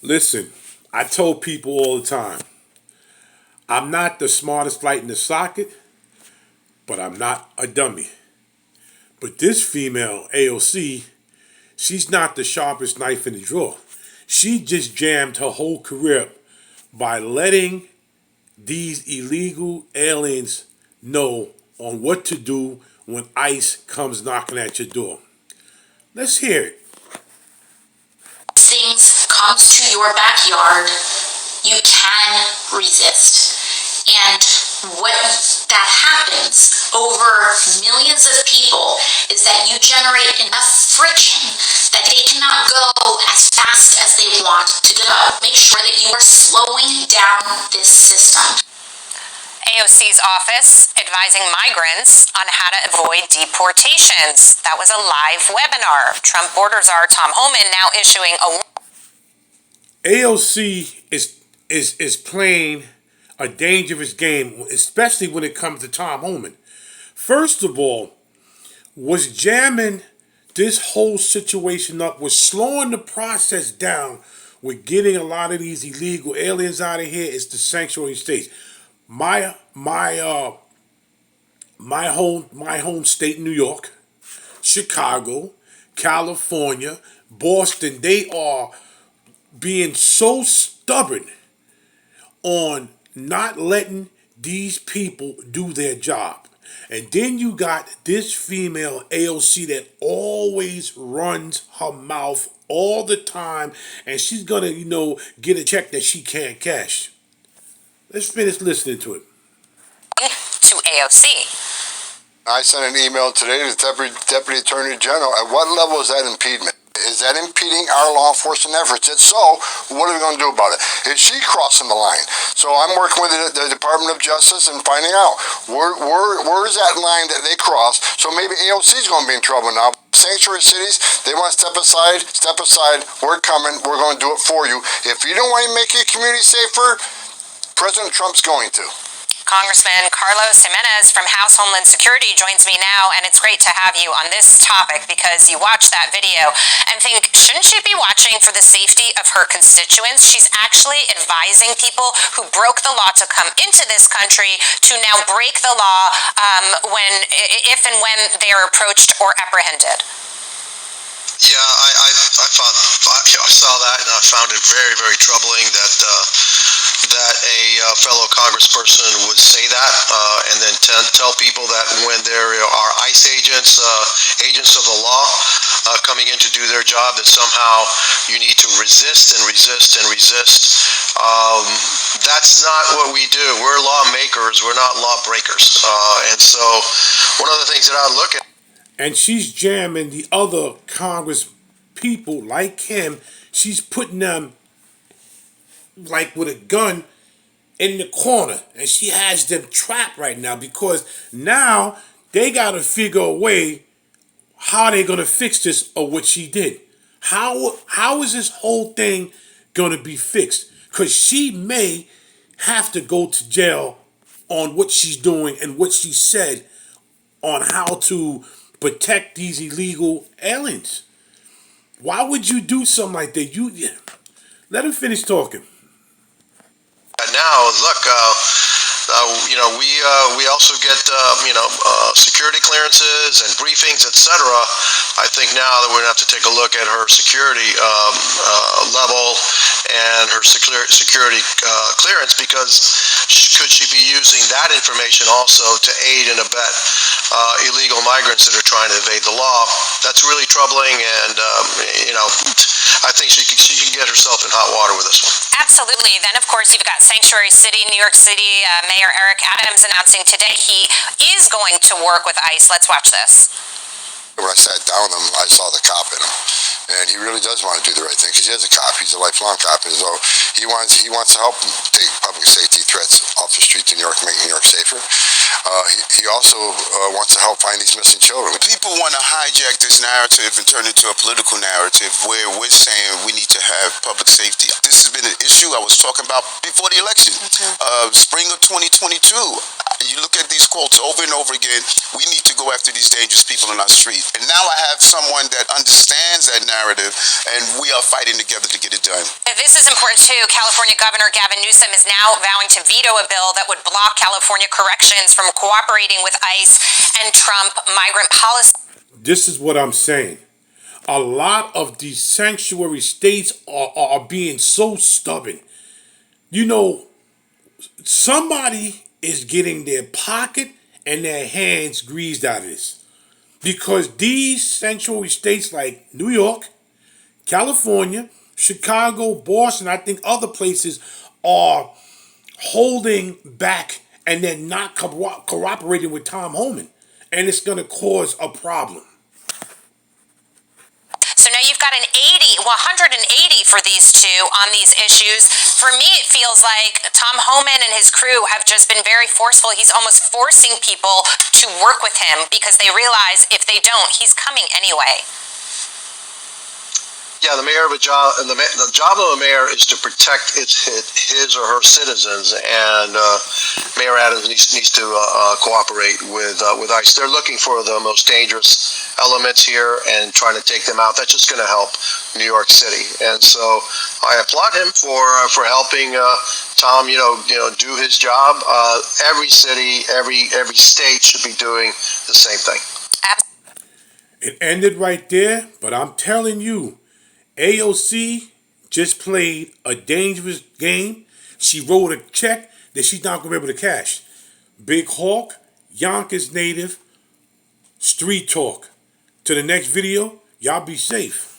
Listen, I told people all the time, I'm not the smartest light in the socket, but I'm not a dummy. But this female, A.O.C., she's not the sharpest knife in the drawer. She just jammed her whole career up by letting these illegal aliens know on what to do when ICE comes knocking at your door. Let's hear it. Things comes to your backyard, you can resist. And what that happens over millions of people is that you generate enough friction that they cannot go as fast as they want to go. Make sure that you are slowing down this system. A.O.C.'s office advising migrants on how to avoid deportations. That was a live webinar. Trump border czar Tom Homan now issuing a... A.O.C. is playing a dangerous game, especially when it comes to Tom Homan. First of all, was jamming this whole situation up, was slowing the process down with getting a lot of these illegal aliens out of here is the sanctuary states. My home state, New York, Chicago, California, Boston, they are being so stubborn on not letting these people do their job. And then you got this female A.O.C. that always runs her mouth all the time, and she's gonna, get a check that she can't cash. Let's finish listening to it. To A.O.C. I sent an email today to the Deputy Attorney General. At what level is that impediment? Is that impeding our law enforcement efforts? If so, what are we going to do about it? Is she crossing the line? So I'm working with the Department of Justice and finding out where is that line that they cross. So maybe A.O.C. is going to be in trouble now. Sanctuary cities, they want to step aside. We're coming. We're going to do it for you. If you don't want to make your community safer, President Trump's going to. Congressman Carlos Jimenez from House Homeland Security joins me now, and it's great to have you on this topic because you watched that video and think, shouldn't she be watching for the safety of her constituents? She's actually advising people who broke the law to come into this country to now break the law if and when they are approached or apprehended. Yeah, I saw that, and I found it very, very troubling that a fellow congressperson would say that, and then tell people that when there are ICE agents of the law coming in to do their job, that somehow you need to resist and resist and resist. That's not what we do. We're lawmakers. We're not lawbreakers. And so one of the things that I look at. And she's jamming the other Congress people like him. She's putting them like with a gun in the corner. And she has them trapped right now because now they got to figure a way how they're going to fix this or what she did. How is this whole thing going to be fixed? Because she may have to go to jail on what she's doing and what she said on how to protect these illegal aliens. Why would you do something like that? Let him finish talking. Now, look, we also get security clearances and briefings, etc. I think now that we're going to have to take a look at her security level and her security clearance, because could she be using that information also to aid and abet illegal migrants that are trying to evade the law? That's really troubling, and I think she can get herself in hot water with this one. Absolutely. Then, of course, you've got Sanctuary City, New York City, Mayor Eric Adams announcing today he is going to work with ICE. Let's watch this. When I sat down with him, I saw the cop in him. And he really does want to do the right thing because he is a cop. He's a lifelong cop. And so he wants to help take public safety threats off the street to New York, make New York safer. He also wants to help find these missing children. People want to hijack this narrative and turn it into a political narrative where we're saying we need to have public safety. This has been an issue I was talking about before the election. Spring of 2022, And you look at these quotes over and over again, we need to go after these dangerous people in our street. And now I have someone that understands that narrative, and we are fighting together to get it done. This is important too. California Governor Gavin Newsom is now vowing to veto a bill that would block California corrections from cooperating with ICE and Trump migrant policy. This is what I'm saying. A lot of these sanctuary states are being so stubborn. You know, somebody is getting their pocket and their hands greased out of this. Because these sanctuary states like New York, California, Chicago, Boston, I think other places are holding back and they're not cooperating with Tom Homan. And it's going to cause a problem. So now you've got 180 for these two on these issues. For me, it feels like Tom Homan and his crew have just been very forceful. He's almost forcing people to work with him because they realize if they don't, he's coming anyway. Yeah, the job of a mayor is to protect his or her citizens, and Mayor Adams needs to cooperate with ICE. They're looking for the most dangerous elements here and trying to take them out. That's just going to help New York City, and so I applaud him for helping Tom. Do his job. Every city, every state should be doing the same thing. It ended right there, but I'm telling you. A.O.C. just played a dangerous game. She wrote a check that she's not going to be able to cash. Big Hawk, Yonkers native, street talk. To the next video, y'all be safe.